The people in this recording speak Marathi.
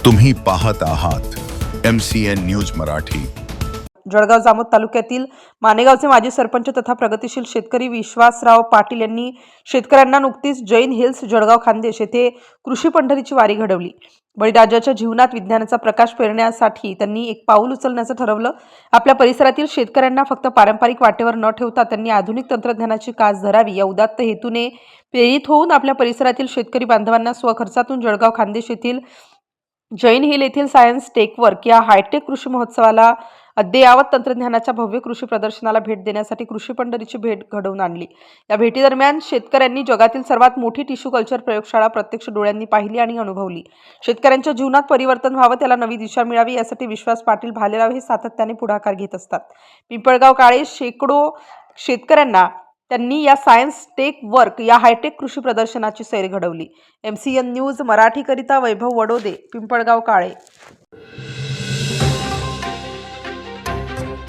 तुम्ही पाहत आहात MCN न्यूज मराठी। जळगाव जामोद तालुक्यातील मानेगावचे माजी सरपंच तथा प्रगतिशील शेतकरी विश्वासराव पाटील यांनी शेतकऱ्यांना नुकतीच जैन हिल्स जळगाव खान्देश येथे कृषी पंढरीची वारी घडवली। बळीराजाच्या जीवनात विज्ञानाचा प्रकाश पेरण्यासाठी त्यांनी एक पाऊल उचलण्याचं ठरवलं। आपल्या परिसरातील शेतकऱ्यांना फक्त पारंपरिक वाटेवर न ठेवता त्यांनी आधुनिक तंत्रज्ञानाची कास धरावी या उदात्त हेतूने प्रेरित होऊन आपल्या परिसरातील शेतकरी बांधवांना स्वखर्चातून जळगाव खान्देश येथील जैन हिल येथील सायन्स टेकवर्क या हायटेक कृषी महोत्सवाला अद्ययावत तंत्रज्ञानाच्या भव्य कृषी प्रदर्शनाला भेट देण्यासाठी कृषी पंढरीची भेट घडवून आणली। या भेटीदरम्यान शेतकऱ्यांनी जगातील सर्वात मोठी टिश्यू कल्चर प्रयोगशाळा प्रत्यक्ष डोळ्यांनी पाहिली आणि अनुभवली। शेतकऱ्यांच्या जीवनात परिवर्तन व्हावं, त्याला नवी दिशा मिळावी यासाठी विश्वास पाटील भालेराव हे सातत्याने पुढाकार घेत असतात। पिंपळगाव काळे शेकडो शेतकऱ्यांना त्यांनी या सायन्स टेक वर्क या हायटेक कृषी प्रदर्शनाची सैर घडवली। MCN न्यूज मराठी करिता वैभव वडोदे, पिंपळगाव काळे।